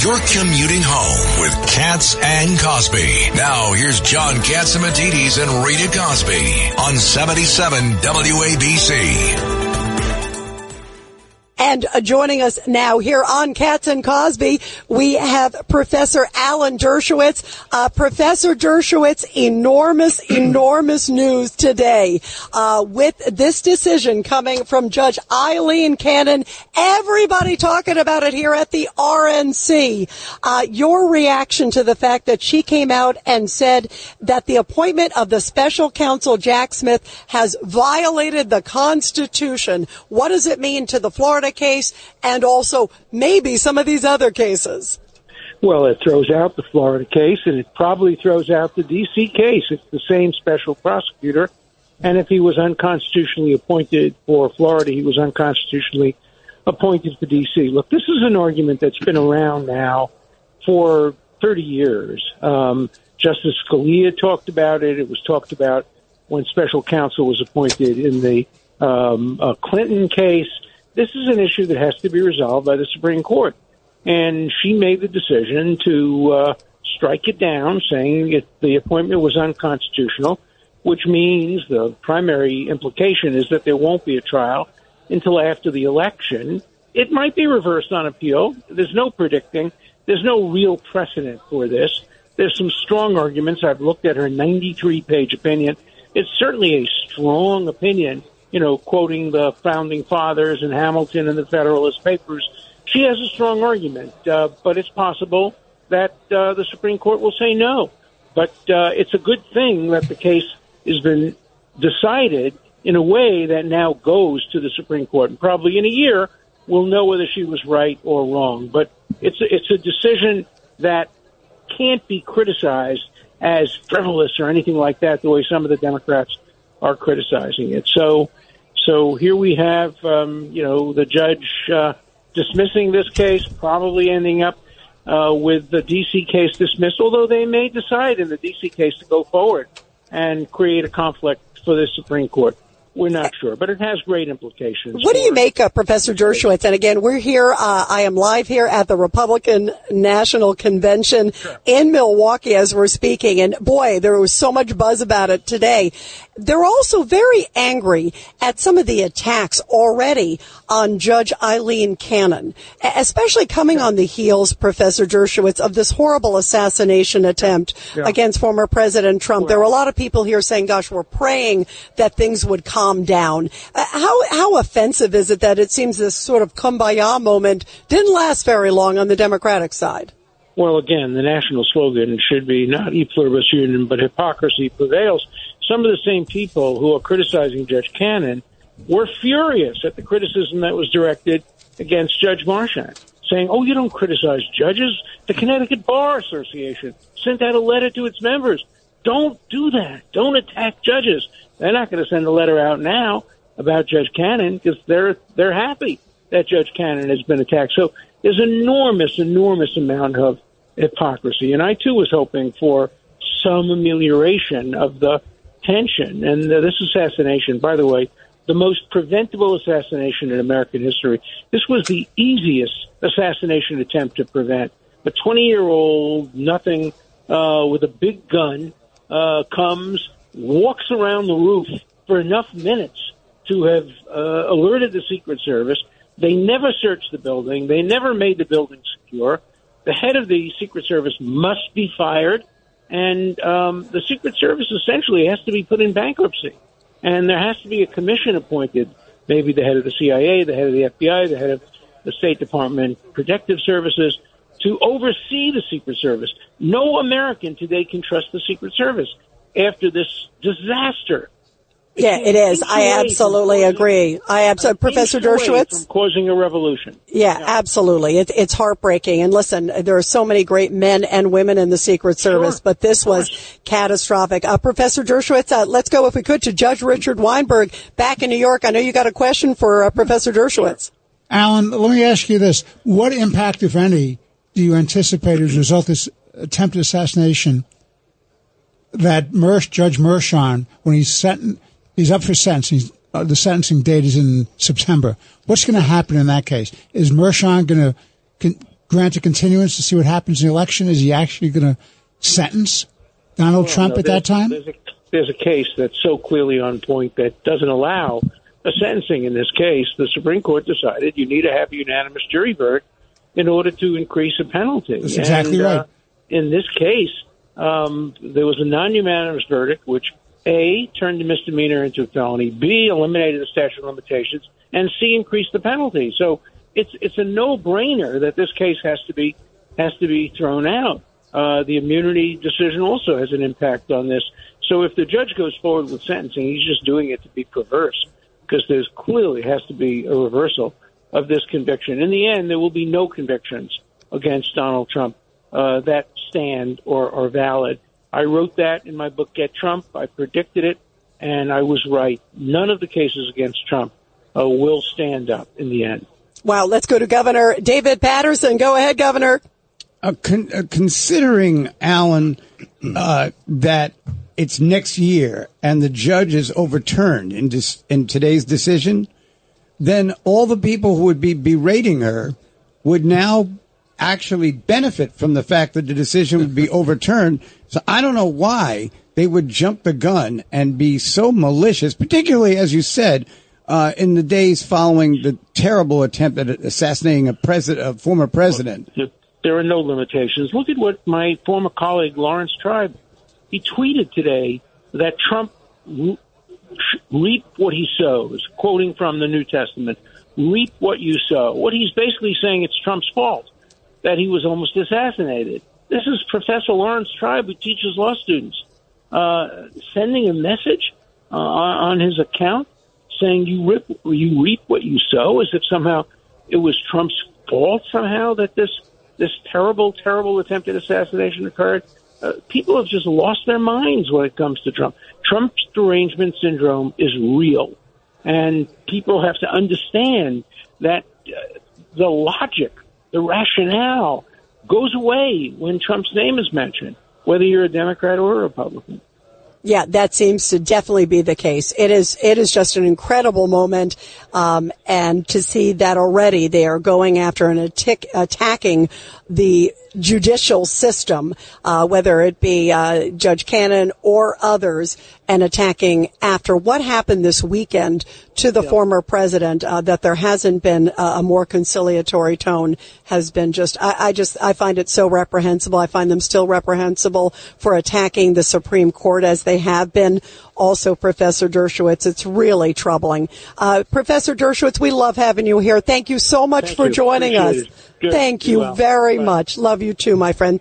You're commuting home with Katz and Cosby. Now, here's John Katzimatidis and Rita Cosby on 77 WABC. And joining us now here on Katz and Cosby, we have Professor Alan Dershowitz. Professor Dershowitz, enormous news today with this decision coming from Judge Eileen Cannon. Everybody talking about it here at the RNC. Your reaction to the fact that she came out and said that the appointment of the special counsel Jack Smith has violated the Constitution. What does it mean to the Florida case and also maybe some of these other cases? Well, it throws out the Florida case, and it probably throws out the D.C. case. It's the same special prosecutor, and if he was unconstitutionally appointed for Florida, he was unconstitutionally appointed for D.C. Look, this is an argument that's been around now for 30 years. Justice Scalia talked about it. It was talked about when special counsel was appointed in the Clinton case. This is an issue that has to be resolved by the Supreme Court. And she made the decision to strike it down, saying the appointment was unconstitutional, which means the primary implication is that there won't be a trial until after the election. It might be reversed on appeal. There's no predicting. There's no real precedent for this. There's some strong arguments. I've looked at her 93-page opinion. It's certainly a strong opinion, you know, quoting the Founding Fathers and Hamilton and the Federalist Papers. She has a strong argument, but it's possible that the Supreme Court will say no. But it's a good thing that the case has been decided in a way that now goes to the Supreme Court. And probably in a year, we'll know whether she was right or wrong. But it's a decision that can't be criticized as frivolous or anything like that, the way some of the Democrats are criticizing it. So here we have, the judge dismissing this case, probably ending up with the D.C. case dismissed, although they may decide in the D.C. case to go forward and create a conflict for the Supreme Court. We're not sure, but it has great implications. What do you make of Professor Dershowitz? And again, we're here, I am live here at the Republican National Convention in Milwaukee as we're speaking. And boy, there was so much buzz about it today. They're also very angry at some of the attacks already on Judge Eileen Cannon, especially coming on the heels, Professor Dershowitz, of this horrible assassination attempt against former President Trump. There were a lot of people here saying, gosh, we're praying that things would calm down. How offensive is it that it seems this sort of kumbaya moment didn't last very long on the Democratic side? Well, again, the national slogan should be not e pluribus unum, but hypocrisy prevails. Some of the same people who are criticizing Judge Cannon were furious at the criticism that was directed against Judge Marchand, saying, oh, you don't criticize judges. The Connecticut Bar Association sent out a letter to its members. Don't do that. Don't attack judges. They're not going to send a letter out now about Judge Cannon because they're happy that Judge Cannon has been attacked. So there's enormous amount of hypocrisy. And I, too, was hoping for some amelioration of the tension. And this assassination, by the way, the most preventable assassination in American history. This was the easiest assassination attempt to prevent. A 20-year-old, nothing, with a big gun, comes, walks around the roof for enough minutes to have alerted the Secret Service. They never searched the building. They never made the building secure. The head of the Secret Service must be fired, and the Secret Service essentially has to be put in bankruptcy. And there has to be a commission appointed, maybe the head of the CIA, the head of the FBI, the head of the State Department Protective Services, to oversee the Secret Service. No American today can trust the Secret Service after this disaster. Yeah, it is. I absolutely agree. Professor Dershowitz, from causing a revolution. Yeah, absolutely. It's heartbreaking. And listen, there are so many great men and women in the Secret Service, but this was catastrophic. Professor Dershowitz, let's go, if we could, to Judge Richard Weinberg back in New York. I know you got a question for Professor Dershowitz. Alan, let me ask you this. What impact, if any, do you anticipate as a result of this attempted assassination that Judge Mershon, when he's up for sentencing, the sentencing date is in September. What's going to happen in that case? Is Mershon going to grant a continuance to see what happens in the election? Is he actually going to sentence Donald Trump at that time? There's a case that's so clearly on point that doesn't allow a sentencing in this case. The Supreme Court decided you need to have a unanimous jury verdict in order to increase a penalty. That's exactly right. In this case, there was a non-unanimous verdict, which A, turned the misdemeanor into a felony, B, eliminated the statute of limitations, and C, increased the penalty. So it's a no-brainer that this case has to be thrown out. The immunity decision also has an impact on this. So if the judge goes forward with sentencing, he's just doing it to be perverse, because there's clearly has to be a reversal of this conviction. In the end, there will be no convictions against Donald Trump that stand or are valid. I wrote that in my book, Get Trump. I predicted it, and I was right. None of the cases against Trump will stand up in the end. Wow. Let's go to Governor David Patterson. Go ahead, Governor. Considering, Alan, that it's next year and the judge is overturned in today's decision, then all the people who would be berating her would now actually benefit from the fact that the decision would be overturned. So I don't know why they would jump the gun and be so malicious, particularly, as you said, in the days following the terrible attempt at assassinating a former president. There are no limitations. Look at what my former colleague Lawrence Tribe, he tweeted today that Trump reap what he sows, quoting from the New Testament, reap what you sow. What he's basically saying, it's Trump's fault that he was almost assassinated. This is Professor Lawrence Tribe, who teaches law students, sending a message on his account saying you reap what you sow, as if somehow it was Trump's fault somehow that this terrible, terrible attempted assassination occurred. People have just lost their minds when it comes to Trump. Trump's derangement syndrome is real, and people have to understand that the logic, the rationale goes away when Trump's name is mentioned, whether you're a Democrat or a Republican. Yeah, that seems to definitely be the case. It is just an incredible moment, and to see that already they are going after and attacking the judicial system, whether it be Judge Cannon or others, and attacking after what happened this weekend to the former president, that there hasn't been a more conciliatory tone has been just, I find it so reprehensible. I find them still reprehensible for attacking the Supreme Court as they have been. Also, Professor Dershowitz, it's really troubling. Professor Dershowitz, we love having you here. Thank you so much for joining us. Thank you very much. Love you too, my friend.